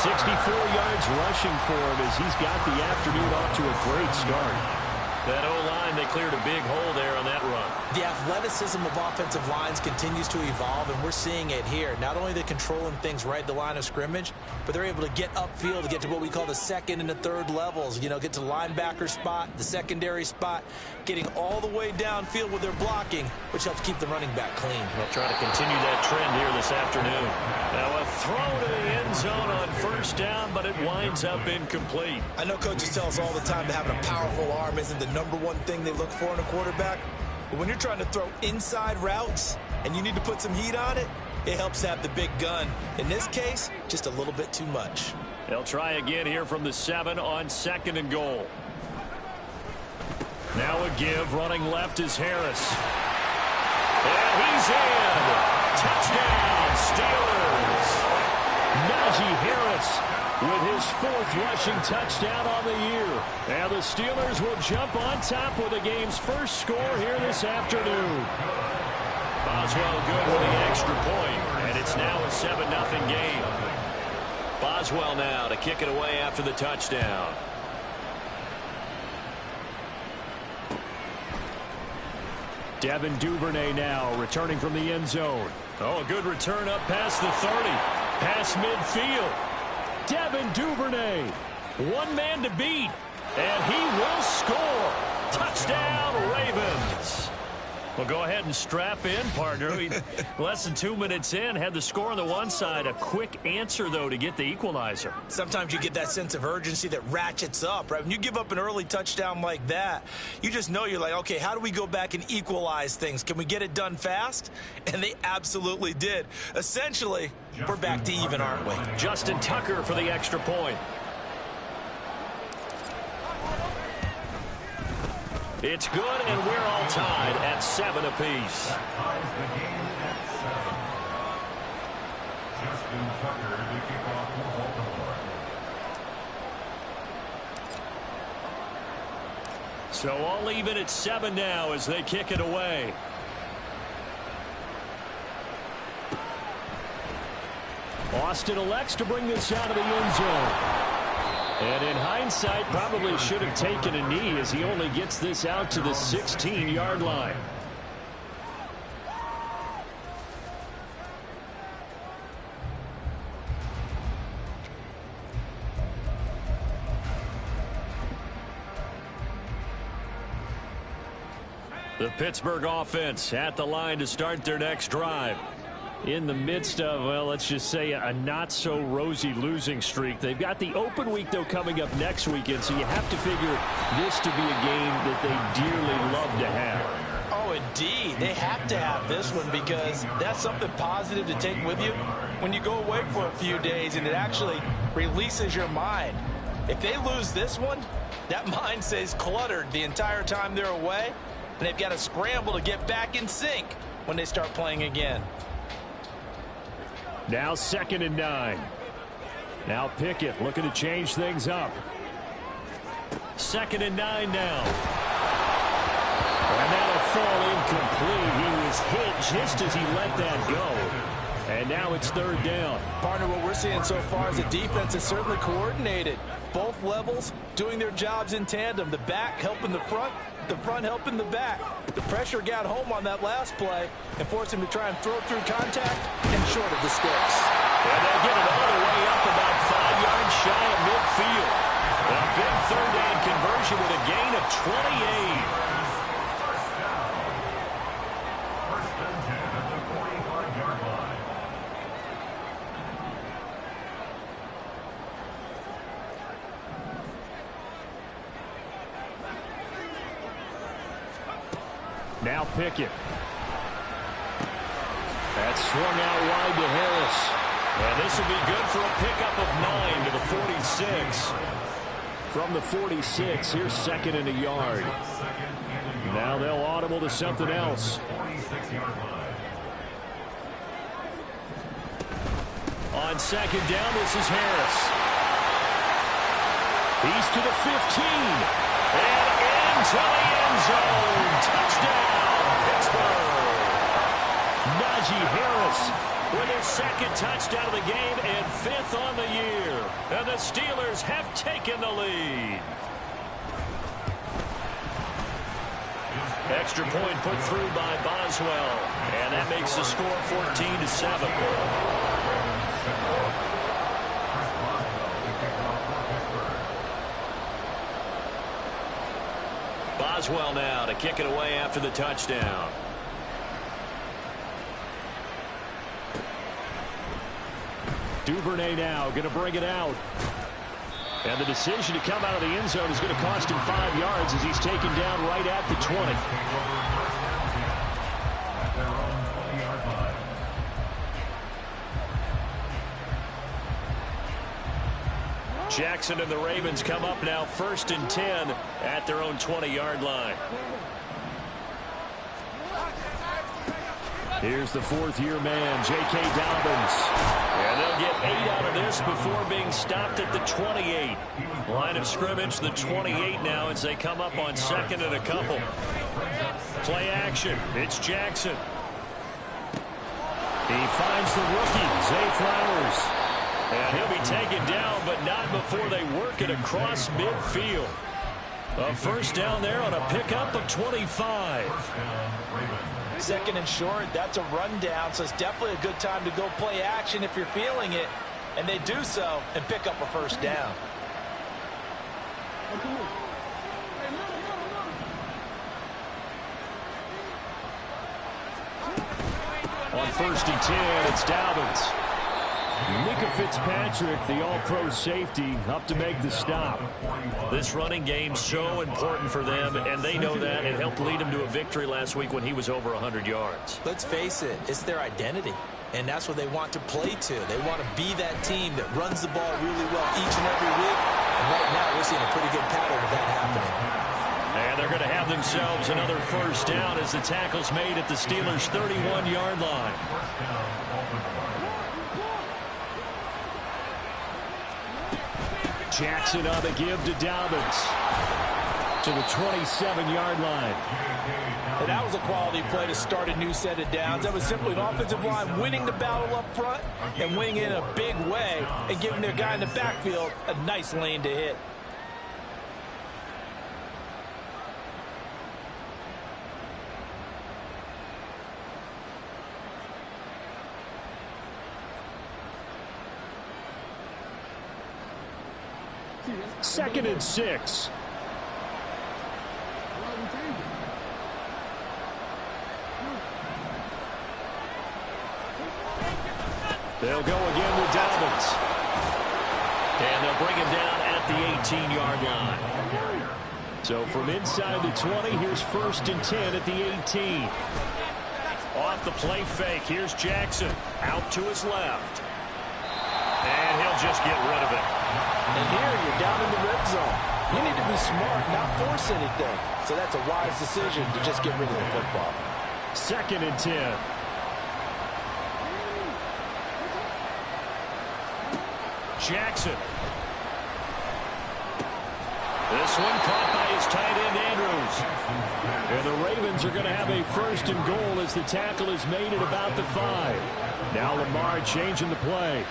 64 yards rushing for him as he's got the afternoon off to a great start. That O-line, they cleared a big hole there on that run. The athleticism of offensive lines continues to evolve, and we're seeing it here. Not only are they controlling things right at the line of scrimmage, but they're able to get upfield to get to what we call the second and the third levels. You know, get to the linebacker spot, the secondary spot, getting all the way downfield with their blocking, which helps keep the running back clean. They'll try to continue that trend here this afternoon. Now a throw to the end zone on first down, but it winds up incomplete. I know coaches tell us all the time that having a powerful arm isn't the number one thing they look for in a quarterback. But when you're trying to throw inside routes and you need to put some heat on it, it helps have the big gun. In this case, just a little bit too much. They'll try again here from the 7 on second and goal. Now a give. Running left is Harris. And he's in. Touchdown, Steelers. Najee Harris with his 4th rushing touchdown on the year. And the Steelers will jump on top with the game's first score here this afternoon. Boswell good for the extra point, and it's now a 7-0 game. Boswell now to kick it away after the touchdown. Devin Duvernay now returning from the end zone. Oh, a good return up past the 30. Past midfield. Devin Duvernay, one man to beat, and he will score. Touchdown, Ravens. Well, go ahead and strap in, partner. Less than 2 minutes in, had the score on the one side. A quick answer, though, to get the equalizer. Sometimes you get that sense of urgency that ratchets up, right? When you give up an early touchdown like that, you just know you're like, okay, how do we go back and equalize things? Can we get it done fast? And they absolutely did. Essentially, we're back to even, aren't we? Justin Tucker for the extra point. It's good, and we're all tied at 7 apiece. So all even at 7 now as they kick it away. Austin elects to bring this out of the end zone. And in hindsight, probably should have taken a knee as he only gets this out to the 16-yard line. The Pittsburgh offense at the line to start their next drive. In the midst of, well, let's just say a not-so-rosy losing streak. They've got the open week, though, coming up next weekend, so you have to figure this to be a game that they dearly love to have. Oh, indeed. They have to have this one because that's something positive to take with you when you go away for a few days, and it actually releases your mind. If they lose this one, that mind stays cluttered the entire time they're away, and they've got to scramble to get back in sync when they start playing again. Now 2nd and 9. Now Pickett looking to change things up. 2nd and 9 now. And that'll fall incomplete. He was hit just as he let that go. And now it's 3rd down. Partner, what we're seeing so far is the defense is certainly coordinated. Both levels doing their jobs in tandem. The back helping the front helping the back. The pressure got home on that last play and forced him to try and throw through contact and short of the sticks. And they get it all the way up about 5 yards shy of midfield. A big 3rd down conversion with a gain of 28. Now Pickett. That's swung out wide to Harris. And this will be good for a pickup of 9 to the 46. From the 46, here's 2nd and a yard. Now they'll audible to something else. On 2nd down, this is Harris. He's to the 15. And into the end zone. Touchdown, Pittsburgh. Najee Harris with his second touchdown of the game and 5th on the year. And the Steelers have taken the lead. Extra point put through by Boswell. And that makes the score 14-7. Boswell now to kick it away after the touchdown. Duvernay now going to bring it out. And the decision to come out of the end zone is going to cost him 5 yards as he's taken down right at the 20. Jackson and the Ravens come up now 1st and 10 at their own 20-yard line. Here's the 4th-year man, J.K. Dobbins. And they'll get 8 out of this before being stopped at the 28. Line of scrimmage, the 28 now as they come up on 2nd and a couple. Play action. It's Jackson. He finds the rookie, Zay Flowers. And he'll be taken down, but not before they work it across midfield. A first down there on a pickup of 25. 2nd and short, that's a rundown, so it's definitely a good time to go play action if you're feeling it. And they do so and pick up a first down. On 1st and 10, it's Dobbins. Micah Fitzpatrick, the all-pro safety, up to make the stop. This running game so important for them, and they know that. It helped lead them to a victory last week when he was over 100 yards. Let's face it, it's their identity, and that's what they want to play to. They want to be that team that runs the ball really well each and every week, and right now we're seeing a pretty good pattern of that happening. And they're going to have themselves another first down as the tackle's made at the Steelers' 31-yard line. Jackson on the give to Dobbins to the 27-yard line. And that was a quality play to start a new set of downs. That was simply an offensive line winning the battle up front and winning in a big way and giving their guy in the backfield a nice lane to hit. Second and 6. They'll go again with Dobbins. And they'll bring him down at the 18-yard line. So from inside the 20, here's 1st and 10 at the 18. Off the play fake, here's Jackson. Out to his left. And he'll just get rid of it. And here you're down in the red zone. You need to be smart, not force anything. So that's a wise decision to just get rid of the football. 2nd and 10. Jackson. This one caught by his tight end, Andrews. And the Ravens are going to have a 1st and goal as the tackle is made at about the 5. Now Lamar changing the play.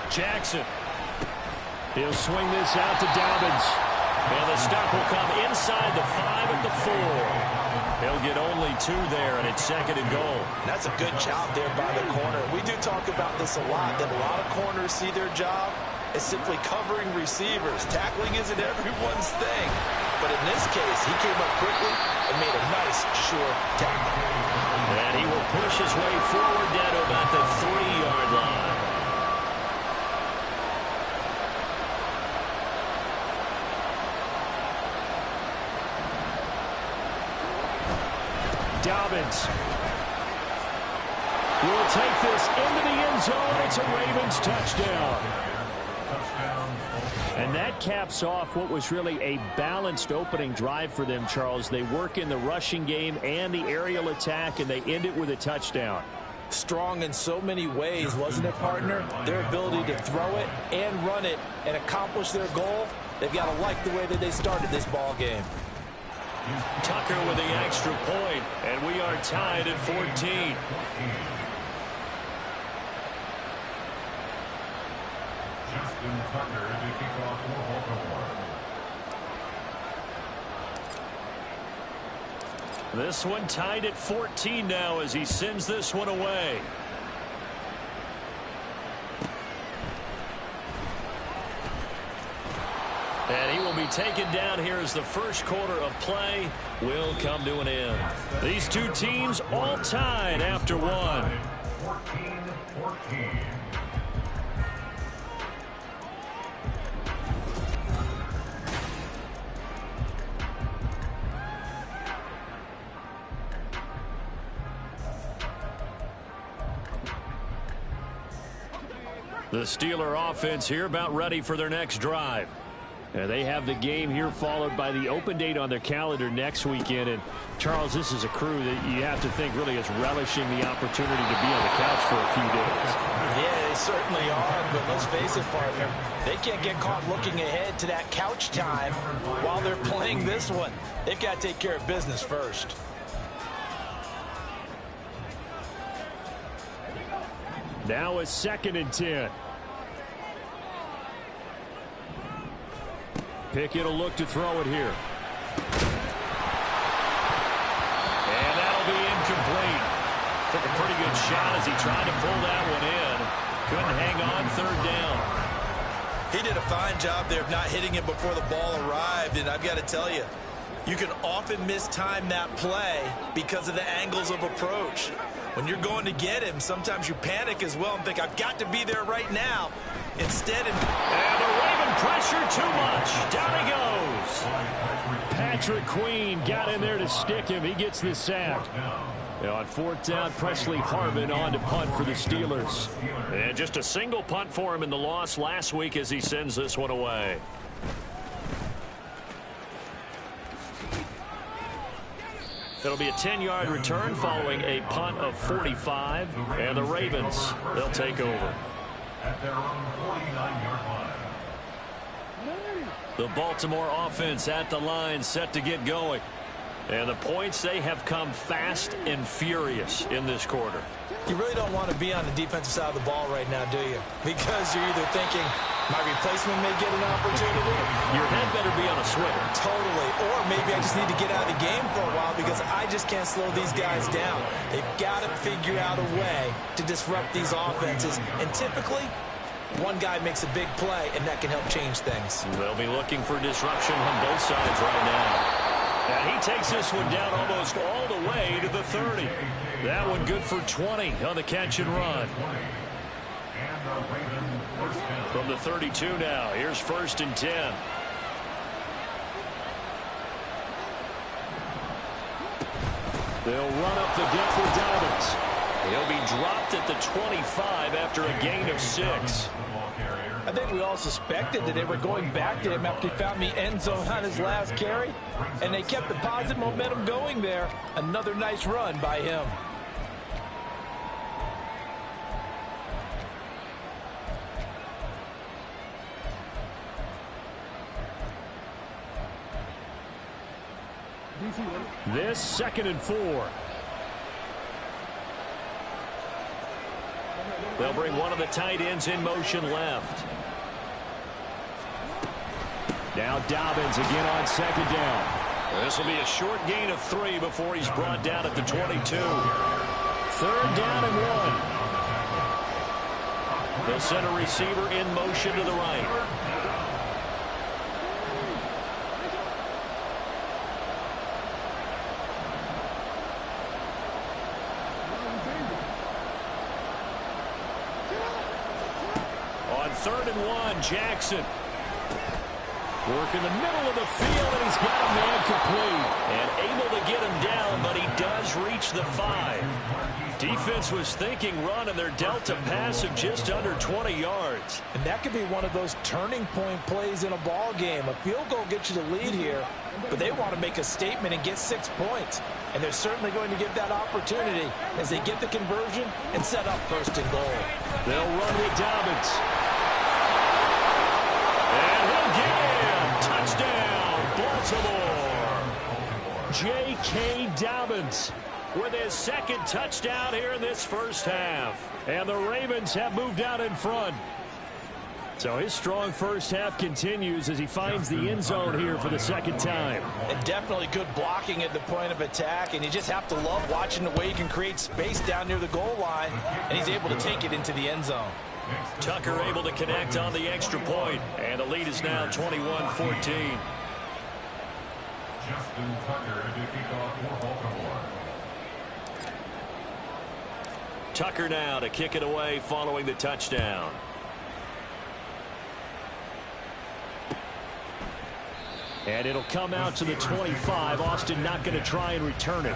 Jackson. He'll swing this out to Dobbins. And the stop will come inside the 5 at the 4. He'll get only 2 there, and it's 2nd and goal. That's a good job there by the corner. We do talk about this a lot, that a lot of corners see their job as simply covering receivers. Tackling isn't everyone's thing. But in this case, he came up quickly and made a nice, sure tackle. And he will push his way forward down to about the 3-yard line. Dobbins will take this into the end zone. It's a Ravens touchdown. And that caps off what was really a balanced opening drive for them, Charles. They work in the rushing game and the aerial attack, and they end it with a touchdown. Strong in so many ways, wasn't it, partner? Their ability to throw it and run it and accomplish their goal, they've got to like the way that they started this ball game. Tucker with the extra point, and we are tied at 14. This one tied at 14 now as he sends this one away. And he will be taken down here as the first quarter of play will come to an end. These two teams all tied after one. 14-14. The Steeler offense here about ready for their next drive. They have the game here followed by the open date on their calendar next weekend. And, Charles, this is a crew that you have to think really is relishing the opportunity to be on the couch for a few days. Yeah, they certainly are. But let's face it, partner, they can't get caught looking ahead to that couch time while they're playing this one. They've got to take care of business first. Now a 2nd and 10. Pickett will look to throw it here. And that'll be incomplete. Took a pretty good shot as he tried to pull that one in. Couldn't hang on 3rd down. He did a fine job there of not hitting it before the ball arrived. And I've got to tell you, you can often mistime that play because of the angles of approach. When you're going to get him, sometimes you panic as well and think, I've got to be there right now. Instead, and the Raven pressure too much. Down he goes. Patrick Queen got in there to stick him. He gets the sack. On 4th down, Presley Harvin on to punt for the Steelers. And just a single punt for him in the loss last week as he sends this one away. It'll be a 10-yard return following a punt of 45. And the Ravens, they'll take over. At their own 49-yard line. The Baltimore offense at the line, set to get going. And the points, they have come fast and furious in this quarter. You really don't want to be on the defensive side of the ball right now, do you? Because you're either thinking, my replacement may get an opportunity. Your head better be on a swivel. Totally. Or maybe I just need to get out of the game for a while because I just can't slow these guys down. They've got to figure out a way to disrupt these offenses. And typically, one guy makes a big play, and that can help change things. They'll be looking for disruption on both sides right now. And he takes this one down almost all the way to the 30. That one good for 20 on the catch and run. From the 32 now, here's 1st and 10. They'll run up the gut with Dobbins. He'll be dropped at the 25 after a gain of 6. I think we all suspected that they were going back to him after he found the end zone on his last carry, and they kept the positive momentum going there. Another nice run by him. This 2nd and 4. They'll bring one of the tight ends in motion left. Now Dobbins again on 2nd down. This will be a short gain of 3 before he's brought down at the 22. 3rd down and 1. They'll send a receiver in motion to the right. On 3rd and 1, Jackson. Work in the middle of the field, and he's got a man complete. And able to get him down, but he does reach the 5. Defense was thinking run, and they're dealt a pass of just under 20 yards. And that could be one of those turning point plays in a ball game. A field goal gets you the lead here, but they want to make a statement and get 6 points. And they're certainly going to get that opportunity as they get the conversion and set up 1st and goal. They'll run with Dobbins. And he'll get him. Touchdown, Baltimore. J.K. Dobbins with his second touchdown here in this first half. And the Ravens have moved out in front. So his strong first half continues as he finds the end zone here for the second time. And definitely good blocking at the point of attack, and you just have to love watching the way he can create space down near the goal line, and he's able to take it into the end zone. Tucker able to connect on the extra point, and the lead is now 21-14. Tucker now to kick it away following the touchdown. And it'll come out to the 25. Austin not going to try and return it.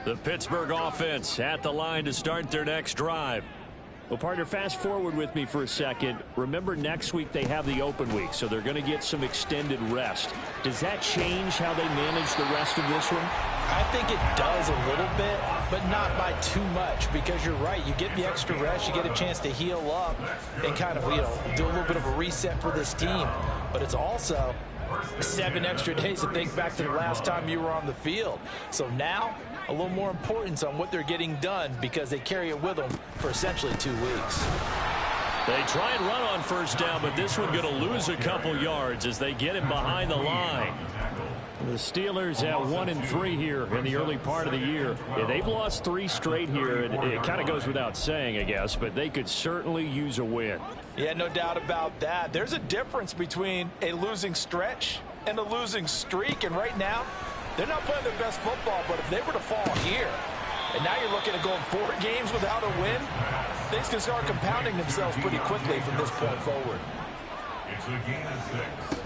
The Pittsburgh offense at the line to start their next drive. Well, partner, fast forward with me for a second. Remember, next week they have the open week, so they're going to get some extended rest. Does that change how they manage the rest of this one? I think it does a little bit, but not by too much, because you're right. You get the extra rest, you get a chance to heal up and kind of, do a little bit of a reset for this team. But it's also 7 extra days to think back to the last time you were on the field. So now, a little more importance on what they're getting done because they carry it with them for essentially 2 weeks. They try and run on first down, but this one going to lose a couple yards as they get him behind the line. The Steelers at 1-3 here in the early part of the year. Yeah, they've lost 3 straight here, and it kind of goes without saying, I guess, but they could certainly use a win. Yeah, no doubt about that. There's a difference between a losing stretch and a losing streak, and right now, they're not playing their best football, but if they were to fall here, and now you're looking at going 4 games without a win, things can start compounding themselves pretty quickly from this point forward. It's a gain of 6.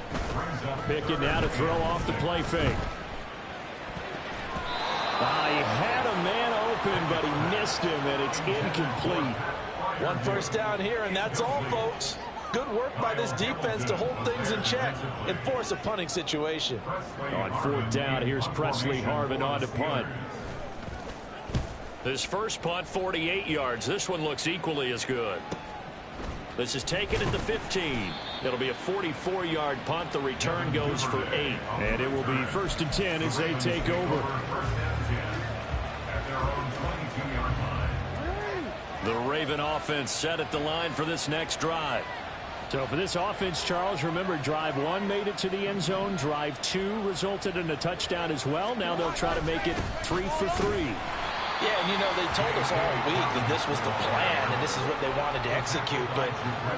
Pickett now to throw off the play fake. He had a man open, but he missed him, and it's incomplete. 1 first down here, and that's all, folks. Good work by this defense to hold things in check and force a punting situation. On 4th down, here's Presley Harvin on to punt. His first punt, 48 yards. This one looks equally as good. This is taken at the 15. It'll be a 44-yard punt. The return goes for 8. And it will be 1st and 10 as they take over. The Raven offense set at the line for this next drive. So for this offense, Charles, remember, drive 1 made it to the end zone. Drive 2 resulted in a touchdown as well. Now they'll try to make it 3 for 3. Yeah, and they told us all week that this was the plan and this is what they wanted to execute, but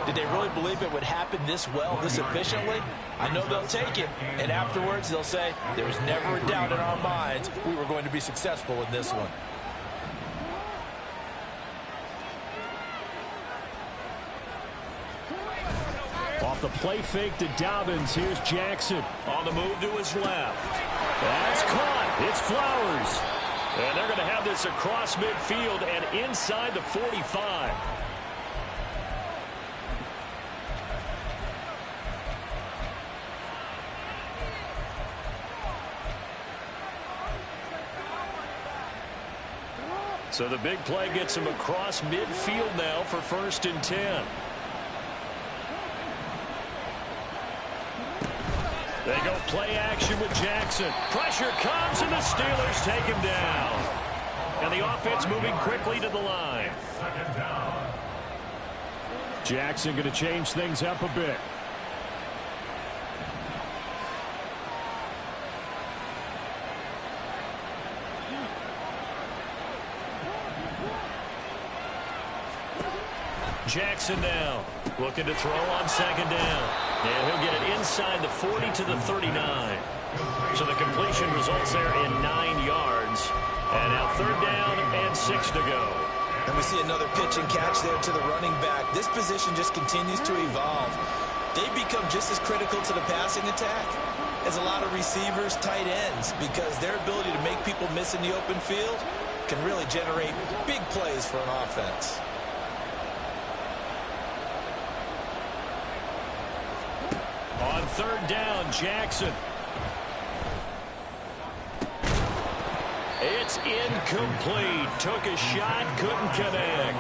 did they really believe it would happen this well, this efficiently? I know they'll take it, and afterwards they'll say, there was never a doubt in our minds we were going to be successful in this one. Off the play fake to Dobbins, here's Jackson. On the move to his left. That's caught. It's Flowers. And they're going to have this across midfield and inside the 45. So the big play gets him across midfield now for 1st and 10. They go play action with Jackson. Pressure comes, and the Steelers take him down. And the offense moving quickly to the line. Jackson going to change things up a bit. Jackson now looking to throw on 2nd down. And he'll get it inside the 40 to the 39. So the completion results there in 9 yards. And now 3rd down and 6 to go. And we see another pitch and catch there to the running back. This position just continues to evolve. They become just as critical to the passing attack as a lot of receivers, tight ends, because their ability to make people miss in the open field can really generate big plays for an offense. On 3rd down, Jackson. It's incomplete. Took a shot, couldn't connect.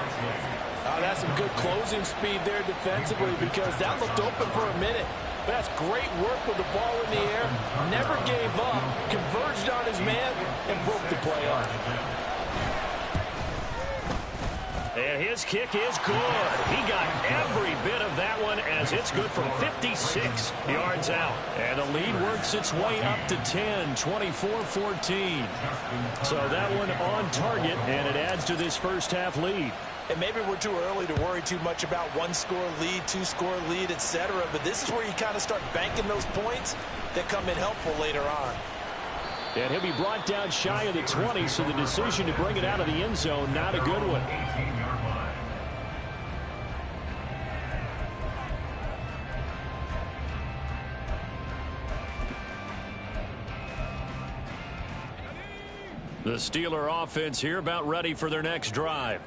Oh, that's some good closing speed there defensively because that looked open for a minute. But that's great work with the ball in the air. Never gave up, converged on his man, and broke the play up. And his kick is good. He got every bit of that one as it's good from 56 yards out. And the lead works its way up to 10, 24-14. So that one on target, and it adds to this first half lead. And maybe we're too early to worry too much about one-score lead, two-score lead, etc. But this is where you kind of start banking those points that come in helpful later on. And he'll be brought down shy of the 20, so the decision to bring it out of the end zone, not a good one. The Steeler offense here about ready for their next drive.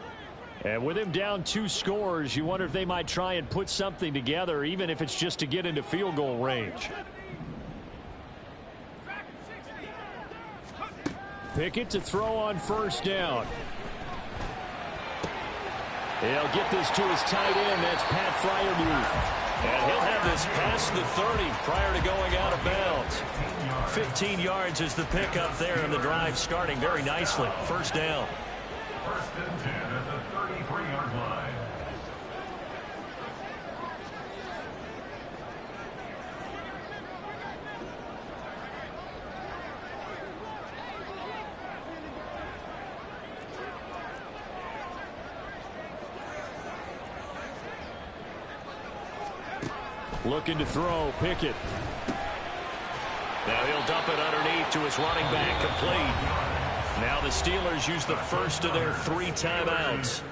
And with him down 2 scores, you wonder if they might try and put something together, even if it's just to get into field goal range. Pickett to throw on first down. He'll get this to his tight end. That's Pat Freiermuth. And he'll have this past the 30 prior to going out of bounds. 15 yards is the pickup there, and the drive starting very nicely. First down. First and 10 at the 33-yard line. Looking to throw, Pickett. Now he'll dump it underneath to his running back, complete. Now the Steelers use the first of their 3 timeouts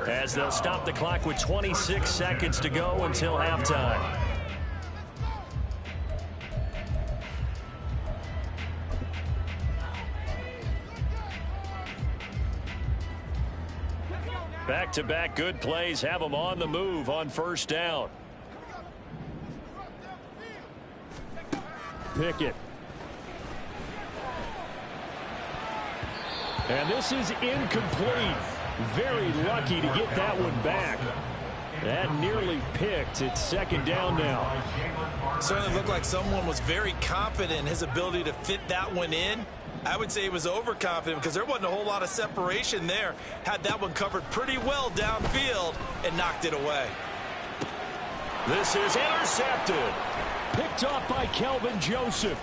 as they'll stop the clock with 26 seconds to go until halftime. Back-to-back good plays have them on the move on first down. Pickett. And this is incomplete. Very lucky to get that one back. That nearly picked. It's second down now. Certainly looked like someone was very confident in his ability to fit that one in. I would say he was overconfident because there wasn't a whole lot of separation there. Had that one covered pretty well downfield and knocked it away. This is intercepted. Picked off by Kelvin Joseph.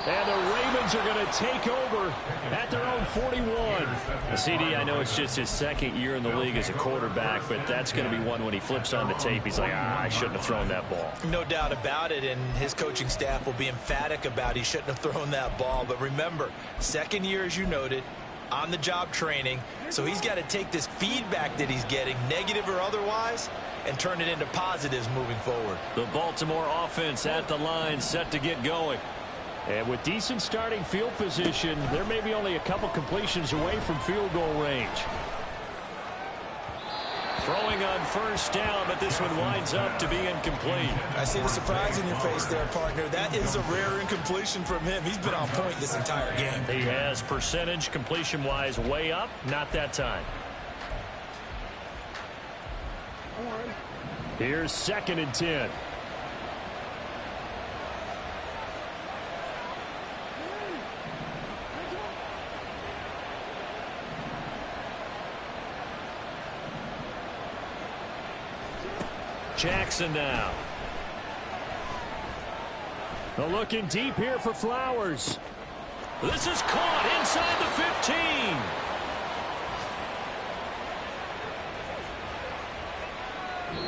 And the Ravens are going to take over at their own 41. CD, I know it's just his second year in the league as a quarterback, but that's going to be one when he flips on the tape. He's like, I shouldn't have thrown that ball. No doubt about it, and his coaching staff will be emphatic about he shouldn't have thrown that ball. But remember, second year, as you noted, on-the-job training, so he's got to take this feedback that he's getting, negative or otherwise, and turn it into positives moving forward. The Baltimore offense at the line, set to get going. And with decent starting field position, there may be only a couple completions away from field goal range. Throwing on first down, but this one winds up to be incomplete. I see the surprise in your face there, partner. That is a rare incompletion from him. He's been on point this entire game. He has percentage completion-wise way up, not that time. Here's second and 10. Jackson now. They're looking deep here for Flowers. This is caught inside the 15.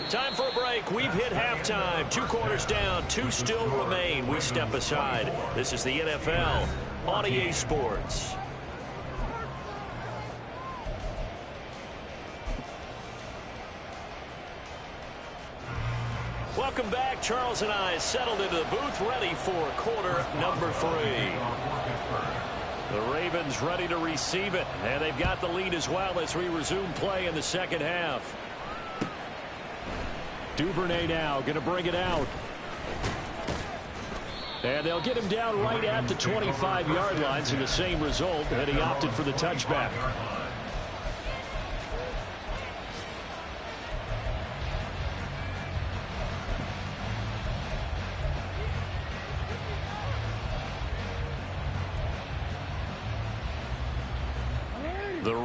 Time for a break. We've hit halftime. 2 quarters down. 2 still remain. We step aside. This is the NFL on EA Sports. Welcome back. Charles and I settled into the booth, ready for quarter number 3. The Ravens ready to receive it, and they've got the lead as well as we resume play in the second half. Duvernay now going to bring it out. And they'll get him down right at the 25-yard line, so the same result, and he opted for the touchback.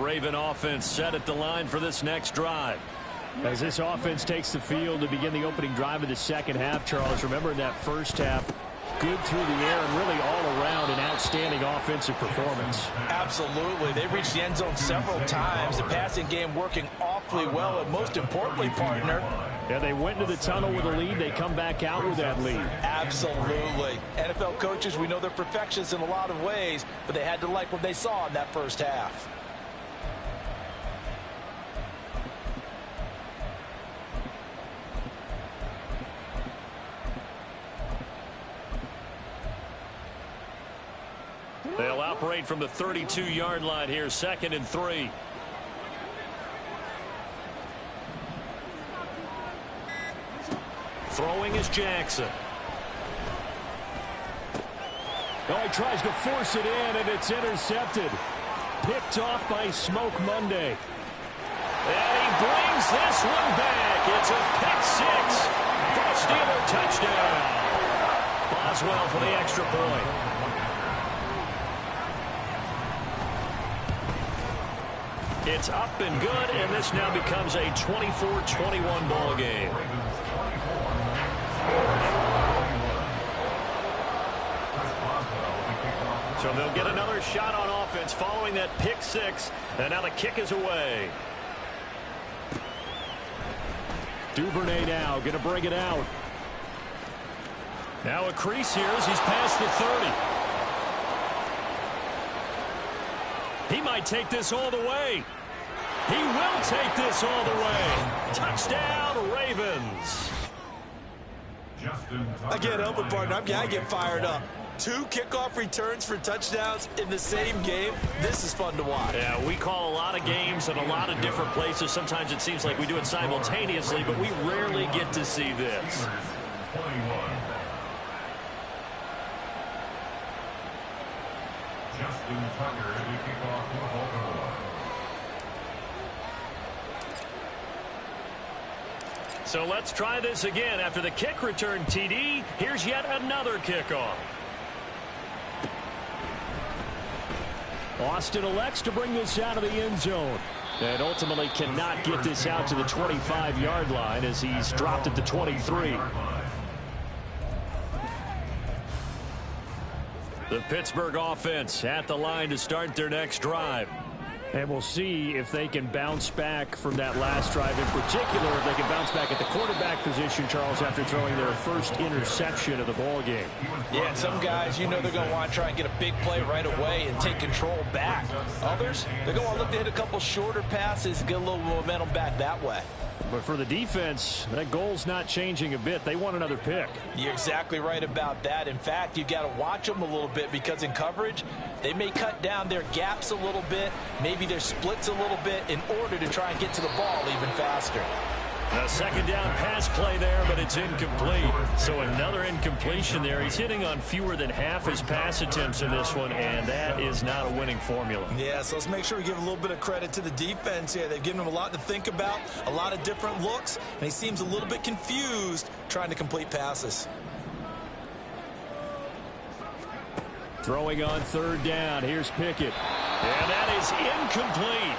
Raven offense set at the line for this next drive. As this offense takes the field to begin the opening drive of the second half, Charles, remember in that first half, good through the air and really all around an outstanding offensive performance. Absolutely. They reached the end zone several times. The passing game working awfully well, and most importantly, partner, yeah, they went into the tunnel with a lead. They come back out with that lead. Absolutely. NFL coaches, we know they're perfectionists in a lot of ways, but they had to like what they saw in that first half. They'll operate from the 32-yard line here, 2nd and 3. Throwing is Jackson. Oh, he tries to force it in, and it's intercepted. Picked off by Smoke Monday. And he brings this one back. It's a pick six for a Steeler touchdown. Boswell for the extra point. It's up and good, and this now becomes a 24-21 ball game. So they'll get another shot on offense following that pick six, and now the kick is away. Duvernay now going to bring it out. Now a crease here as he's past the 30. He might take this all the way. He will take this all the way. Touchdown, Ravens. I can't help it, partner. I get fired up. 2 kickoff returns for touchdowns in the same game. This is fun to watch. Yeah, we call a lot of games in a lot of different places. Sometimes it seems like we do it simultaneously, but we rarely get to see this. Justin Tucker to kick off for Baltimore. So let's try this again. After the kick return TD, here's yet another kickoff. Austin elects to bring this out of the end zone. And ultimately cannot get this out to the 25-yard line as he's dropped at the 23. The Pittsburgh offense at the line to start their next drive. And we'll see if they can bounce back from that last drive, in particular, if they can bounce back at the quarterback position, Charles, after throwing their first interception of the ball game. Yeah, some guys, you know they're going to want to try and get a big play right away and take control back. Others, they're going to want to look to hit a couple shorter passes and get a little momentum back that way. But for the defense, that goal's not changing a bit. They want another pick. You're exactly right about that. In fact, you've got to watch them a little bit because in coverage, they may cut down their gaps a little bit, maybe their splits a little bit in order to try and get to the ball even faster. A second down pass play there, but it's incomplete. So another incompletion there. He's hitting on fewer than half his pass attempts in this one, and that is not a winning formula. Yeah, so let's make sure we give a little bit of credit to the defense here. They've given him a lot to think about, a lot of different looks, and he seems a little bit confused trying to complete passes. Throwing on 3rd down. Here's Pickett. And that is incomplete.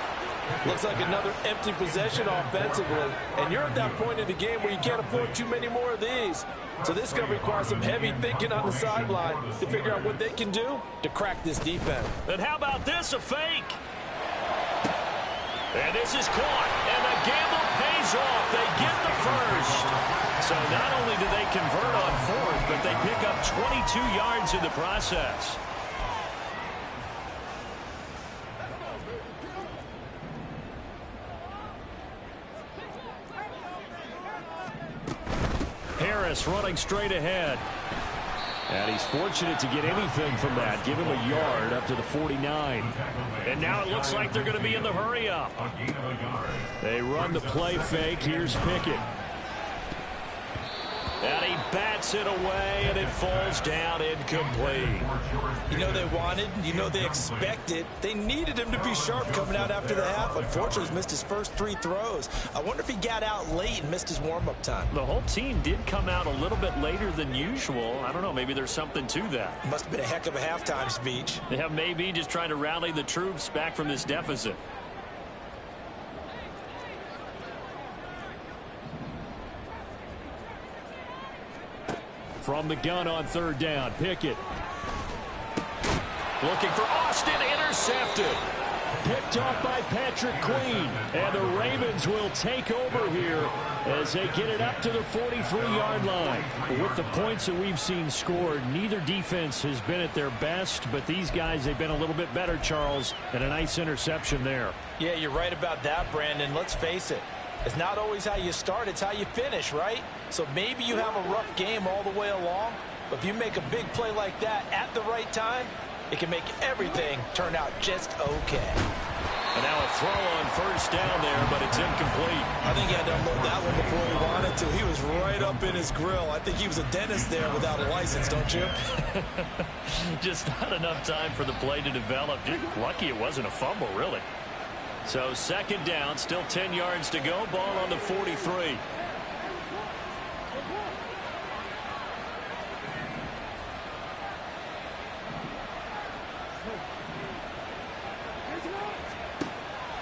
Looks like another empty possession offensively. And you're at that point in the game where you can't afford too many more of these. So this is going to require some heavy thinking on the sideline to figure out what they can do to crack this defense. And how about this, a fake? And this is caught. And the gamble pays off. They get the first. So not only do they convert on 4th, but they pick up 22 yards in the process. Harris running straight ahead. And he's fortunate to get anything from that. Give him a yard up to the 49. And now it looks like they're going to be in the hurry up. They run the play fake. Here's Pickett. And he bats it away, and it falls down incomplete. You know they wanted, you know they expected. They needed him to be sharp coming out after the half. Unfortunately, he's missed his first 3 throws. I wonder if he got out late and missed his warm-up time. The whole team did come out a little bit later than usual. I don't know, maybe there's something to that. Must have been a heck of a halftime speech. Yeah, maybe just trying to rally the troops back from this deficit. From the gun on third down, Pickett. Looking for Austin, intercepted. Picked off by Patrick Queen. And the Ravens will take over here as they get it up to the 43-yard line. With the points that we've seen scored, neither defense has been at their best, but these guys, they've been a little bit better, Charles, and a nice interception there. Yeah, you're right about that, Brandon. Let's face it. It's not always how you start, it's how you finish, right? So maybe you have a rough game all the way along, but if you make a big play like that at the right time, it can make everything turn out just okay. And now a throw on first down there, but it's incomplete. I think he had to unload that one before he wanted to. He was right up in his grill. I think he was a dentist there without a license, don't you? Just not enough time for the play to develop. Just lucky it wasn't a fumble, really. So second down, still 10 yards to go. Ball on the 43.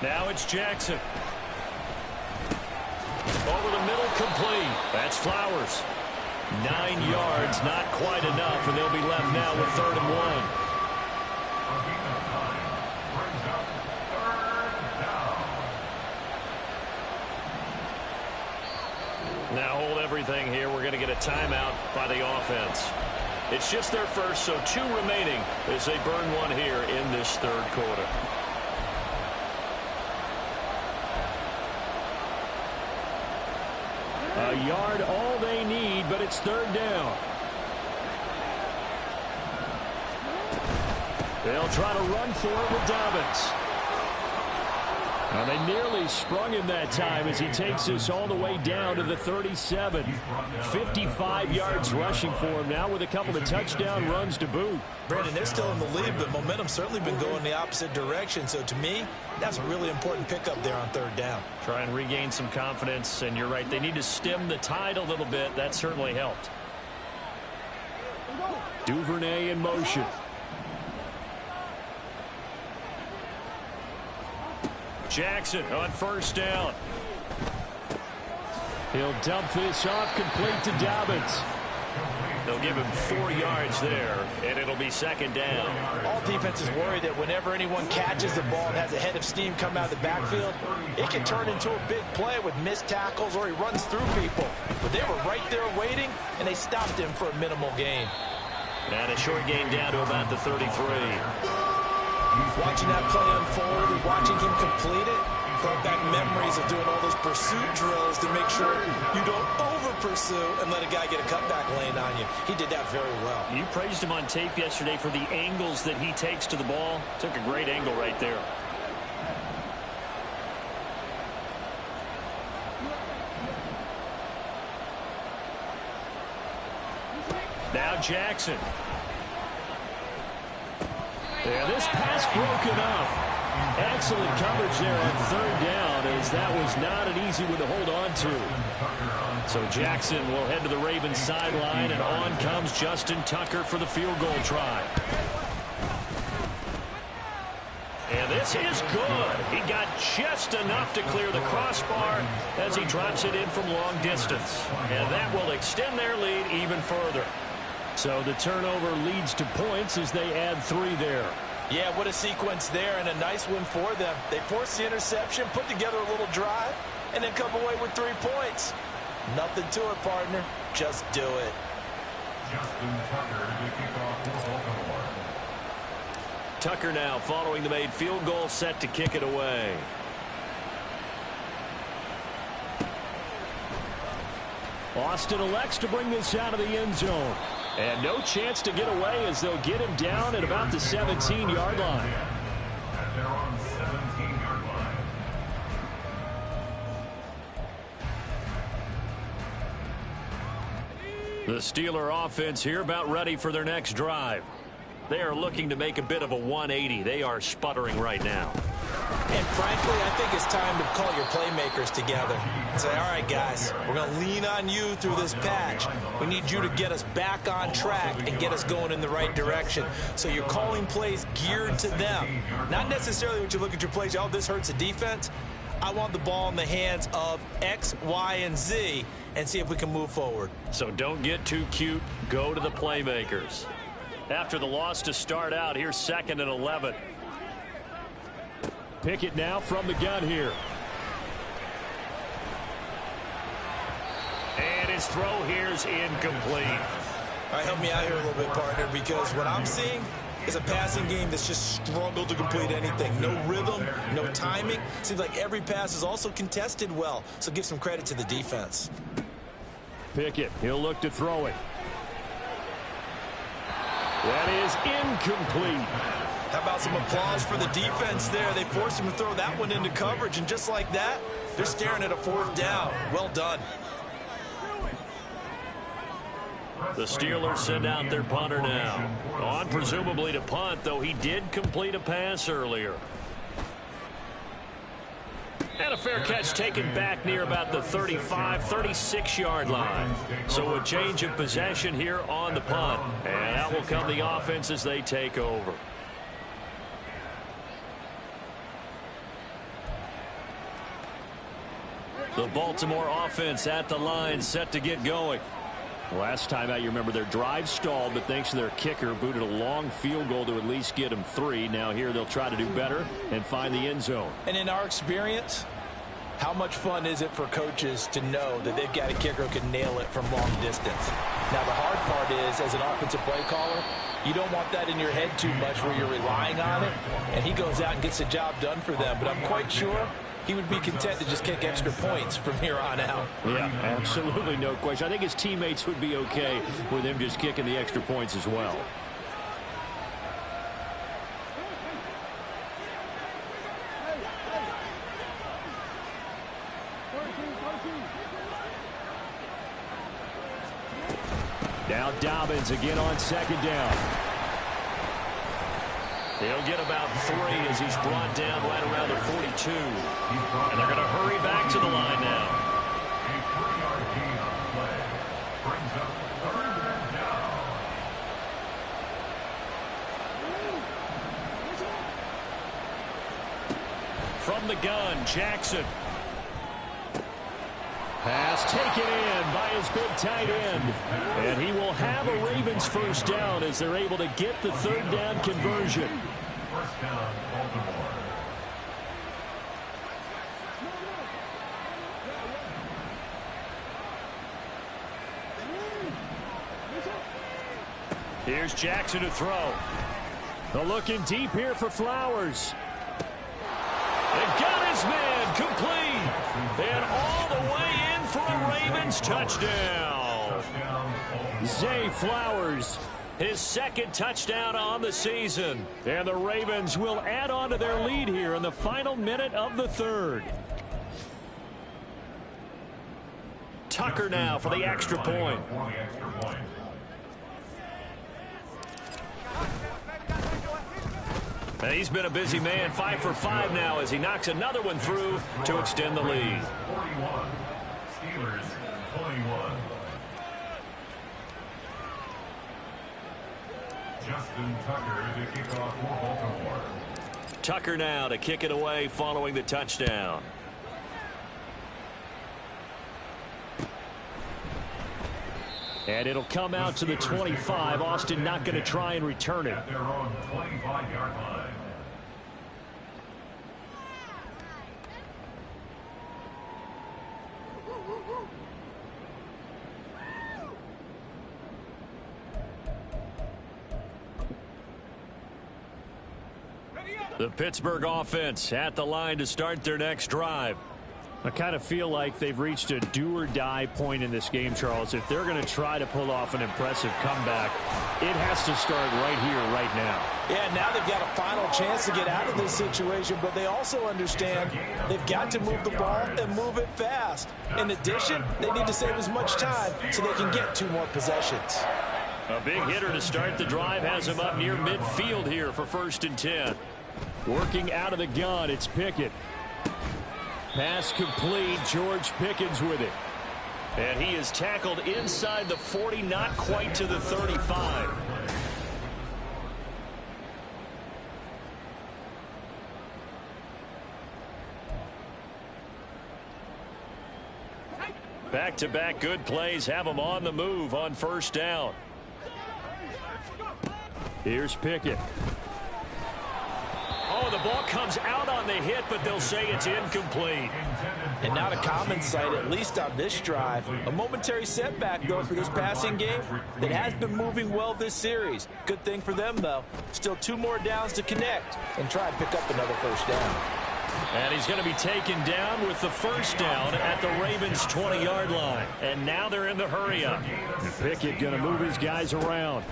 Now it's Jackson. Over the middle, complete. That's Flowers. 9 yards, not quite enough, and they'll be left now with 3rd and 1. Now hold everything here. We're going to get a timeout by the offense. It's just their first, so 2 remaining as they burn one here in this 3rd quarter. A yard all they need, but it's 3rd down. They'll try to run for it with Dobbins. Now they nearly sprung him that time as he takes this all the way down to the 37. 55 yards rushing for him now with a couple of touchdown runs to boot. Brandon, they're still in the lead, but momentum's certainly been going the opposite direction. So to me, that's a really important pickup there on 3rd down. Try and regain some confidence, and you're right. They need to stem the tide a little bit. That certainly helped. Duvernay in motion. Jackson on first down. He'll dump this off, complete to Dobbins. They'll give him 4 yards there, and it'll be 2nd down. All defenses worry that whenever anyone catches the ball and has a head of steam come out of the backfield, it can turn into a big play with missed tackles or he runs through people. But they were right there waiting, and they stopped him for a minimal gain. And a short gain down to about the 33. Watching that play unfold and watching him complete it brought back memories of doing all those pursuit drills to make sure you don't over-pursue and let a guy get a cutback lane on you. He did that very well. You praised him on tape yesterday for the angles that he takes to the ball. Took a great angle right there. Now Jackson. And this pass broken up. Excellent coverage there on 3rd down, as that was not an easy one to hold on to. So Jackson will head to the Ravens sideline, and on comes Justin Tucker for the field goal try. And this is good. He got just enough to clear the crossbar as he drops it in from long distance. And that will extend their lead even further. So the turnover leads to points as they add 3 there. Yeah, what a sequence there, and a nice one for them. They forced the interception, put together a little drive, and then come away with 3 points. Nothing to it, partner. Just do it. Justin Tucker to kick off for Baltimore. Tucker now following the made field goal, set to kick it away. Austin elects to bring this out of the end zone. And no chance to get away as they'll get him down at about the 17-yard line. And they're on 17-yard line. The Steeler offense here about ready for their next drive. They are looking to make a bit of a 180. They are sputtering right now. And frankly, I think it's time to call your playmakers together and say, all right, guys, we're going to lean on you through this patch. We need you to get us back on track and get us going in the right direction. So you're calling plays geared to them. Not necessarily when you look at your plays, oh, this hurts the defense. I want the ball in the hands of X, Y, and Z and see if we can move forward. So don't get too cute. Go to the playmakers. After the loss to start out, here's 2nd and 11. Pickett now from the gun here. And his throw here is incomplete. All right, help me out here a little bit, partner, because what I'm seeing is a passing game that's just struggled to complete anything. No rhythm, no timing. Seems like every pass is also contested well, so give some credit to the defense. Pickett, he'll look to throw it. That is incomplete. How about some applause for the defense there? They forced him to throw that one into coverage, and just like that, they're staring at a 4th down. Well done. The Steelers send out their punter now. On presumably to punt, though he did complete a pass earlier. And a fair catch taken back near about the 35, 36-yard line. So a change of possession here on the punt. And out will come the offense as they take over. The Baltimore offense at the line, set to get going. Last time out, you remember their drive stalled, but thanks to their kicker, booted a long field goal to at least get them 3. Now here they'll try to do better and find the end zone. And in our experience, how much fun is it for coaches to know that they've got a kicker who can nail it from long distance? Now, the hard part is, as an offensive play caller, you don't want that in your head too much where you're relying on it, and he goes out and gets the job done for them. But I'm quite sure he would be content to just kick extra points from here on out. Yeah, absolutely no question. I think his teammates would be okay with him just kicking the extra points as well. Now Dobbins again on 2nd down. He'll get about 3 as he's brought down right around the 42. And they're going to hurry back to the line now. A 3-yard gain on the play brings up 3rd down. From the gun, Jackson. Pass taken in by his big tight end. And he will have a Ravens 1st down as they're able to get the 3rd down conversion. 1st down, Baltimore. Here's Jackson to throw. They're looking deep here for Flowers. And got his man complete. And all the way in for a Ravens touchdown. Zay Flowers, his 2nd touchdown on the season. And the Ravens will add on to their lead here in the final minute of the 3rd. Tucker now for the extra point. And he's been a busy man, 5 for 5 now as he knocks another one through to extend the lead. 41. Steelers 21. Justin Tucker to kick off for Baltimore. Tucker now to kick it away following the touchdown. And it'll come out to the 25. Austin not going to try and return it. At their own 25-yard line. The Pittsburgh offense at the line to start their next drive. I kind of feel like they've reached a do-or-die point in this game, Charles. If they're going to try to pull off an impressive comeback, it has to start right here, right now. Yeah, now they've got a final chance to get out of this situation, but they also understand they've got to move the ball and move it fast. In addition, they need to save as much time so they can get 2 more possessions. A big hitter to start the drive has him up near midfield here for 1st and 10. Working out of the gun, it's Pickett. Pass complete, George Pickens with it. And he is tackled inside the 40, not quite to the 35. Back-to-back good plays have them on the move on first down. Here's Pickett. Oh, the ball comes out on the hit, but they'll say it's incomplete. And not a common sight, at least on this drive. A momentary setback, though, for this passing game that has been moving well this series. Good thing for them, though. Still 2 more downs to connect and try and pick up another first down. And he's going to be taken down with the first down at the Ravens' 20-yard line. And now they're in the hurry-up. Pickett going to move his guys around.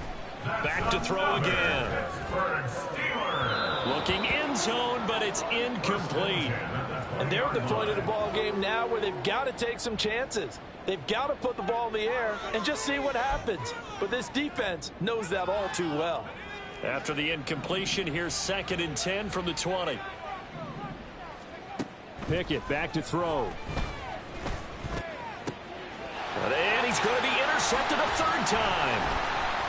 Back to throw again. Looking end zone, but it's incomplete. And they're at the point of the ball game now where they've got to take some chances. They've got to put the ball in the air and just see what happens. But this defense knows that all too well. After the incompletion, here's 2nd and 10 from the 20. Pickett back to throw. And he's going to be intercepted a 3rd time.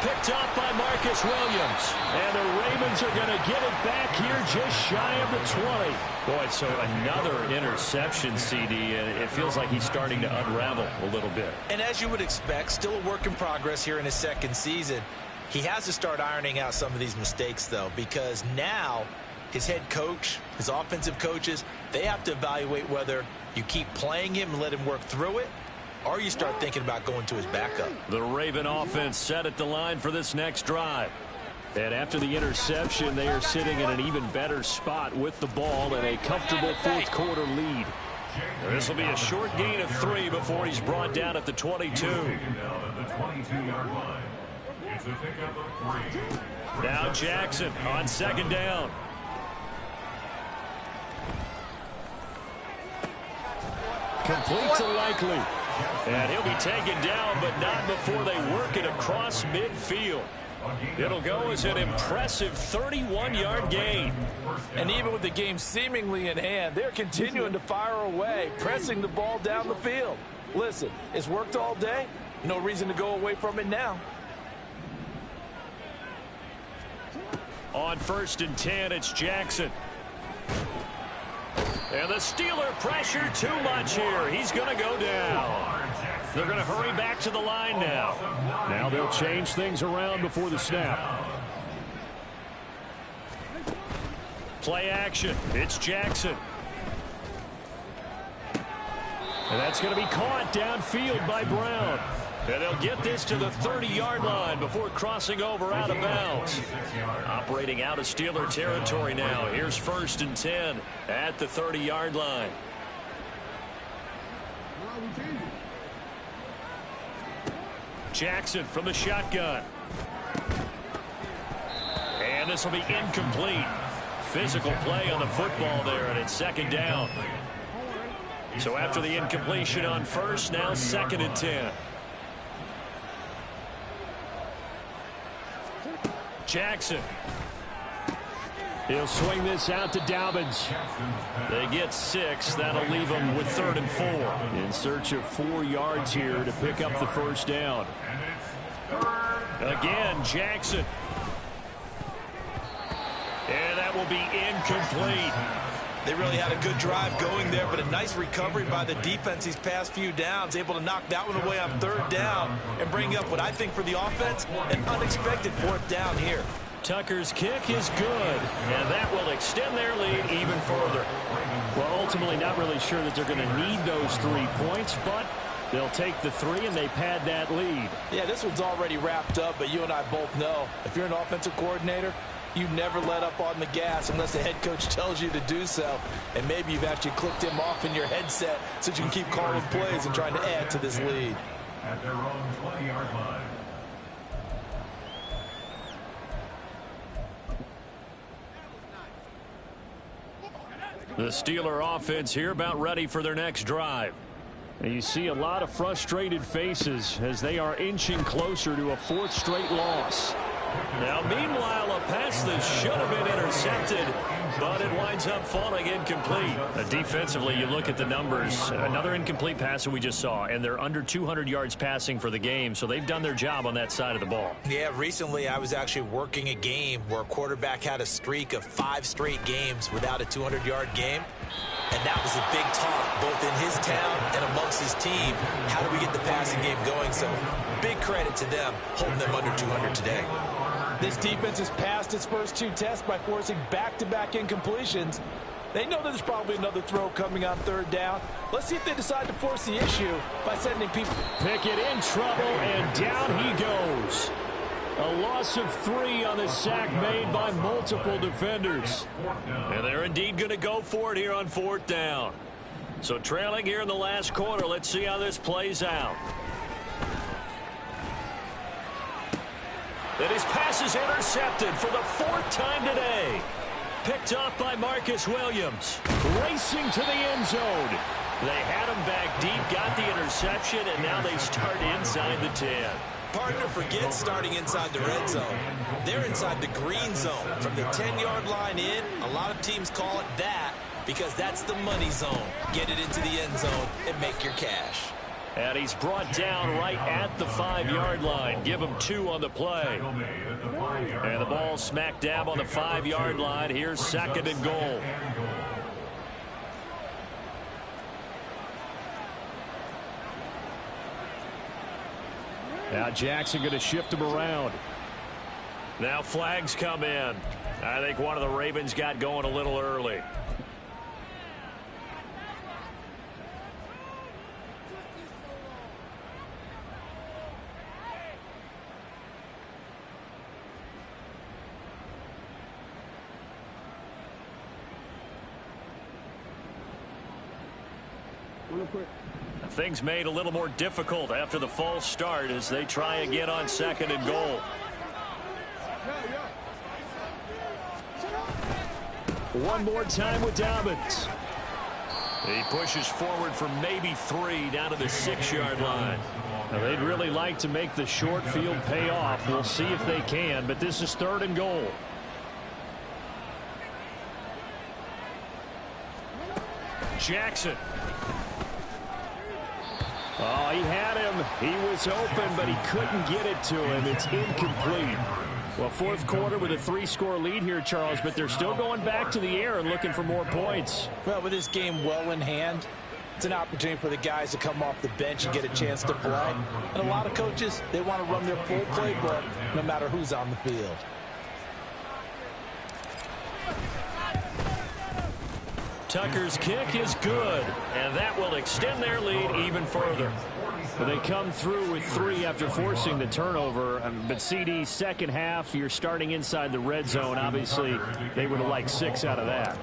Picked up by Marcus Williams. And the Ravens are going to get it back here just shy of the 20. Boy, so another interception, CD, and it feels like he's starting to unravel a little bit. And as you would expect, still a work in progress here in his 2nd season. He has to start ironing out some of these mistakes, though, because now his head coach, his offensive coaches, they have to evaluate whether you keep playing him and let him work through it, or you start thinking about going to his backup. The Raven offense set at the line for this next drive. And after the interception, they are sitting in an even better spot with the ball and a comfortable 4th quarter lead. This will be a short gain of 3 before he's brought down at the 22. Now Jackson on 2nd down. Complete to Likely. And he'll be taken down, but not before they work it across midfield. It'll go as an impressive 31-yard gain. And even with the game seemingly in hand, they're continuing to fire away, pressing the ball down the field. Listen, it's worked all day. No reason to go away from it now. On 1st and 10, it's Jackson. And the Steeler pressure too much here. He's going to go down. They're going to hurry back to the line now. Now they'll change things around before the snap. Play action. It's Jackson. And that's going to be caught downfield by Brown. And they'll get this to the 30-yard line before crossing over out of bounds. Operating out of Steeler territory now. Here's 1st and 10 at the 30-yard line. Jackson from the shotgun. And this will be incomplete. Physical play on the football there, and it's 2nd down. So after the incompletion on 1st, now 2nd and 10. Jackson. He'll swing this out to Dobbins. They get 6. That'll leave them with 3rd and 4. In search of 4 yards here to pick up the first down. Again, Jackson. And that will be incomplete. They really had a good drive going there, but a nice recovery by the defense these past few downs, able to knock that one away on 3rd down and bring up what I think for the offense, an unexpected 4th down here. Tucker's kick is good, and that will extend their lead even further. Well, ultimately not really sure that they're going to need those 3 points, but they'll take the 3 and they pad that lead. Yeah, this one's already wrapped up, but you and I both know if you're an offensive coordinator, you never let up on the gas unless the head coach tells you to do so. And maybe you've actually clicked him off in your headset so you can keep calling plays and trying to add to this lead. At their own 20-yard line. The Steeler offense here about ready for their next drive. And you see a lot of frustrated faces as they are inching closer to a 4th straight loss. Now, meanwhile, a pass that should have been intercepted, but it winds up falling incomplete. Defensively, you look at the numbers. Another incomplete pass that we just saw, and they're under 200 yards passing for the game, so they've done their job on that side of the ball. Yeah, recently I was actually working a game where a quarterback had a streak of 5 straight games without a 200-yard game. And that was a big talk, both in his town and amongst his team. How do we get the passing game going? So big credit to them, holding them under 200 today. This defense has passed its first 2 tests by forcing back-to-back incompletions. They know that there's probably another throw coming on 3rd down. Let's see if they decide to force the issue by sending people. Pickett in trouble, and down he goes. A loss of 3 on the sack made by multiple defenders. And they're indeed going to go for it here on 4th down. So trailing here in the last quarter, let's see how this plays out. And his pass is intercepted for the 4th time today. Picked off by Marcus Williams. Racing to the end zone. They had him back deep, got the interception, and now they start inside the 10. Partner, forget starting inside the red zone. They're inside the green zone. From the 10-yard line in, a lot of teams call it that because that's the money zone. Get it into the end zone and make your cash. And he's brought down right at the 5-yard line. Give him 2 on the play. And the ball smack dab on the 5-yard line. Here's 2nd and goal. Now Jackson going to shift him around. Now flags come in. I think one of the Ravens got going a little early. Things made a little more difficult after the false start as they try again on 2nd and goal. One more time with Dobbins. He pushes forward for maybe 3 down to the 6-yard line. Now they'd really like to make the short field pay off. We'll see if they can, but this is 3rd and goal. Jackson. Oh, he had him. He was open, but he couldn't get it to him. It's incomplete. Well, 4th quarter with a 3-score lead here, Charles, but they're still going back to the air and looking for more points. Well, with this game well in hand, it's an opportunity for the guys to come off the bench and get a chance to play. And a lot of coaches, they want to run their full playbook no matter who's on the field. Tucker's kick is good, and that will extend their lead even further. Well, they come through with 3 after forcing the turnover. But CD, second half, you're starting inside the red zone. Obviously, they would have liked 6 out of that.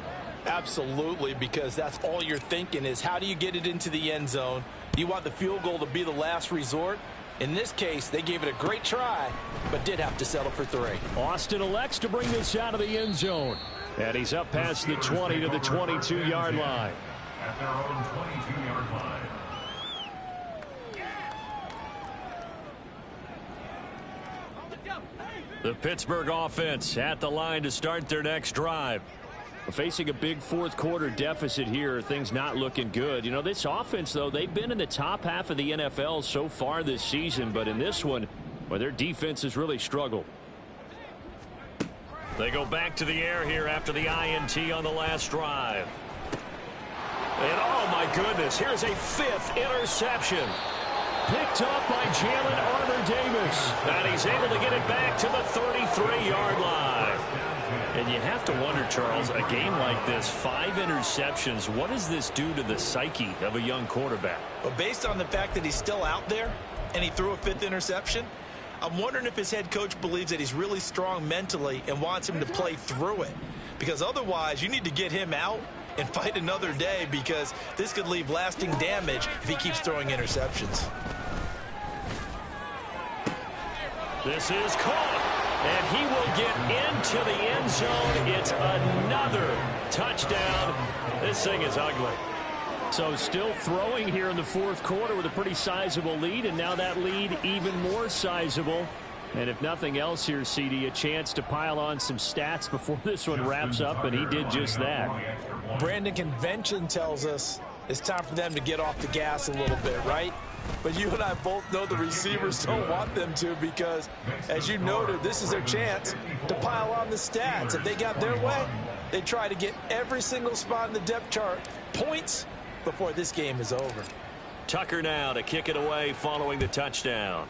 Absolutely, because that's all you're thinking is how do you get it into the end zone? You want the field goal to be the last resort. In this case, they gave it a great try, but did have to settle for 3. Austin elects to bring this out of the end zone. And he's up past the 20 to the 22-yard line. At their own 22-yard line. The Pittsburgh offense at the line to start their next drive. Facing a big 4th quarter deficit here, things not looking good. You know, this offense, though, they've been in the top half of the NFL so far this season. But in this one, well, their defense has really struggled. They go back to the air here after the INT on the last drive. And oh my goodness, here's a 5th interception. Picked up by Jalen Armour-Davis. And he's able to get it back to the 33-yard line. And you have to wonder, Charles, a game like this, 5 interceptions, what does this do to the psyche of a young quarterback? Well, based on the fact that he's still out there and he threw a 5th interception, I'm wondering if his head coach believes that he's really strong mentally and wants him to play through it. Because otherwise, you need to get him out and fight another day because this could leave lasting damage if he keeps throwing interceptions. This is caught, and he will get into the end zone. It's another touchdown. This thing is ugly. So still throwing here in the 4th quarter with a pretty sizable lead, and now that lead even more sizable. And if nothing else here, CD, a chance to pile on some stats before this one wraps up, and he did just that. Brandon, convention tells us it's time for them to get off the gas a little bit, right? But you and I both know the receivers don't want them to because, as you noted, this is their chance to pile on the stats. If they got their way, They try to get every single spot in the depth chart points before this game is over. Tucker now to kick it away following the touchdown.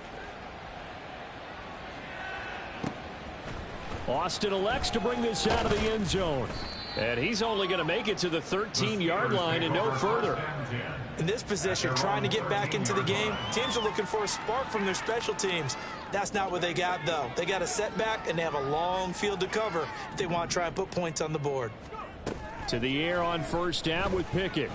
Austin elects to bring this out of the end zone. And he's only going to make it to the 13-yard line and no further. In this position, trying to get back into the game, teams are looking for a spark from their special teams. That's not what they got, though. They got a setback, and they have a long field to cover if they want to try and put points on the board. To the air on first down with Pickett.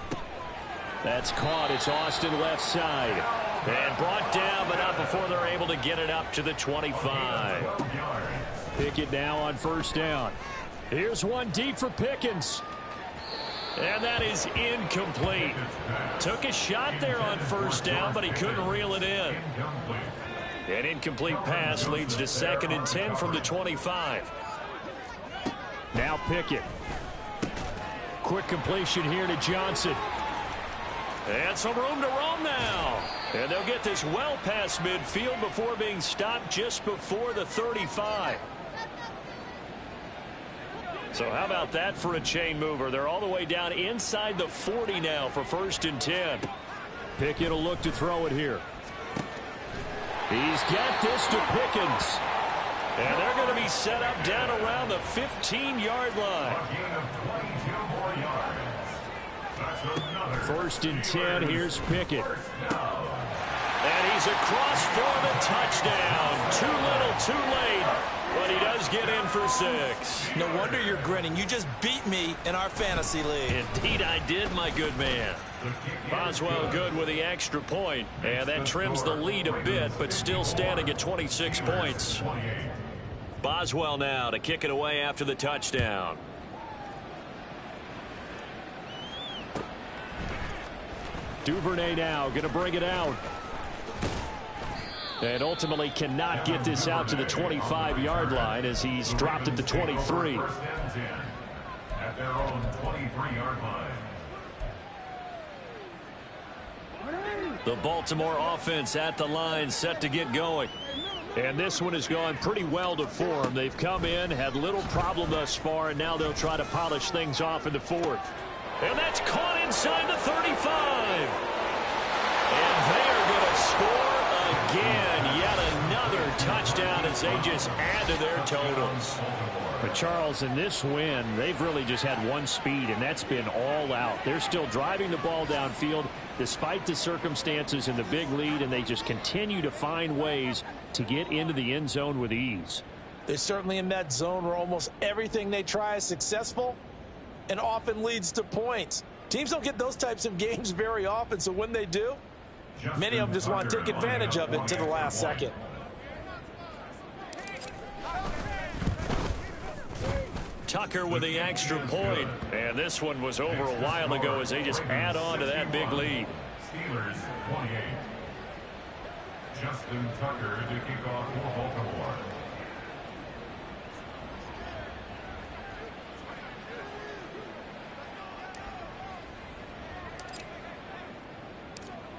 That's caught. It's Austin left side. And brought down, but not before they're able to get it up to the 25. Pickett now on first down. Here's one deep for Pickens. And that is incomplete. Took a shot there on first down, but he couldn't reel it in. An incomplete pass leads to 2nd and 10 from the 25. Now Pickett. Quick completion here to Johnson. And some room to roam now. And they'll get this well past midfield before being stopped just before the 35. So how about that for a chain mover? They're all the way down inside the 40 now for 1st and 10. Pickett will look to throw it here. He's got this to Pickens. And they're going to be set up down around the 15-yard line. 1st and 10. Here's Pickett. And he's across for the touchdown. Too little, too late. But he does get in for 6. No wonder you're grinning. You just beat me in our fantasy league. Indeed I did, my good man. Boswell good with the extra point. And that trims the lead a bit, but still standing at 26 points. Boswell now to kick it away after the touchdown. Duvernay now going to bring it out. And ultimately cannot get this out to the 25-yard line as he's dropped at the 23. At their own 23-yard line. The Baltimore offense at the line set to get going. And this one has gone pretty well to form. They've come in, had little problem thus far, and now they'll try to polish things off in the 4th. And that's caught inside the 35. And they are going to score again. Yet another touchdown as they just add to their totals. But Charles, in this win, they've really just had one speed, and that's been all out. They're still driving the ball downfield despite the circumstances and the big lead, and they just continue to find ways to get into the end zone with ease. They're certainly in that zone where almost everything they try is successful and often leads to points. Teams don't get those types of games very often, so when they do, many of them just want to take advantage of it to the last second. Tucker with the extra point. And this one was over a while ago as they just add on to that big lead. Steelers 28. Justin Tucker to kick off for Baltimore.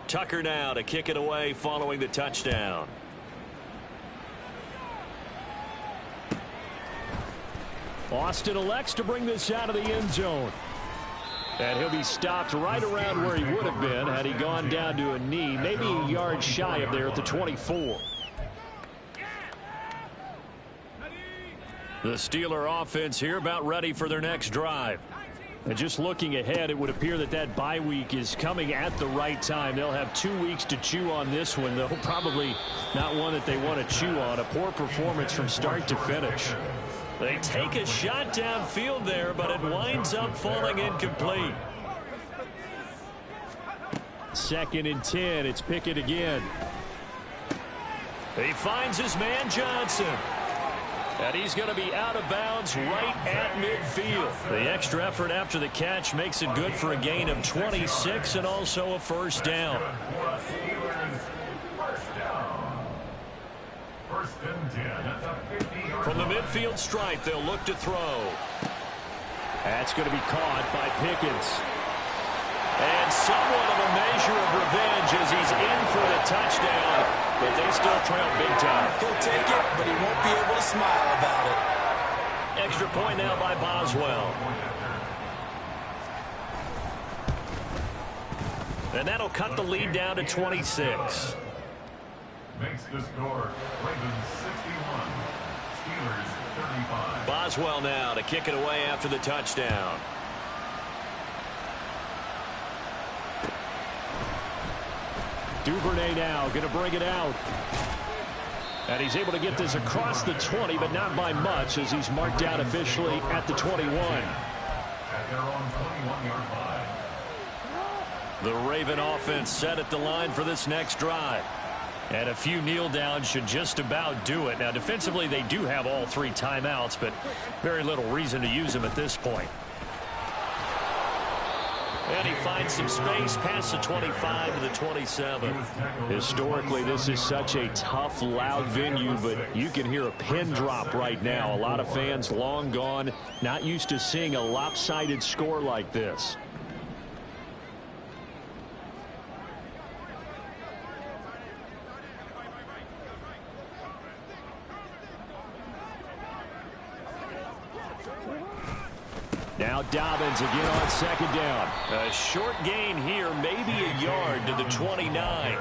Tucker now to kick it away following the touchdown. Austin elects to bring this out of the end zone. And he'll be stopped right around where he would have been had he gone down to a knee, maybe a yard shy of there at the 24. The Steeler offense here about ready for their next drive. And just looking ahead, it would appear that that bye week is coming at the right time. They'll have 2 weeks to chew on this one, though probably not one that they want to chew on. A poor performance from start to finish. They take a shot downfield there, but it winds up falling incomplete. 2nd and 10. It's Pickett again. He finds his man Johnson. And he's going to be out of bounds right at midfield. The extra effort after the catch makes it good for a gain of 26 and also a first down. From the midfield stripe, they'll look to throw. That's going to be caught by Pickens. And somewhat of a measure of revenge as he's in for the touchdown. But they still trail big time. He'll take it, but he won't be able to smile about it. Extra point now by Boswell. And that'll cut the lead down to 26. Makes the score Ravens 61, Steelers 35. Boswell now to kick it away after the touchdown. Duvernay now going to bring it out. And he's able to get this across the 20, but not by much, as he's marked out officially at the 21. At their own 21-yard line. The Raven offense set at the line for this next drive. And a few kneel downs should just about do it. Now, defensively, they do have all 3 timeouts, but very little reason to use them at this point. And he finds some space past the 25 to the 27. Historically, this is such a tough, loud venue, but you can hear a pin drop right now. A lot of fans long gone, not used to seeing a lopsided score like this. Now Dobbins again on second down. A short gain here, maybe a yard to the 29.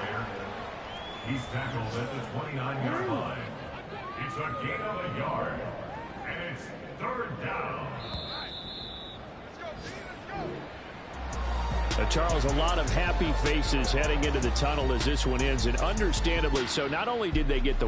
He's tackled at the 29-yard line. It's a gain of a yard, and it's 3rd down. Charles, a lot of happy faces heading into the tunnel as this one ends, and understandably so. Not only did they get the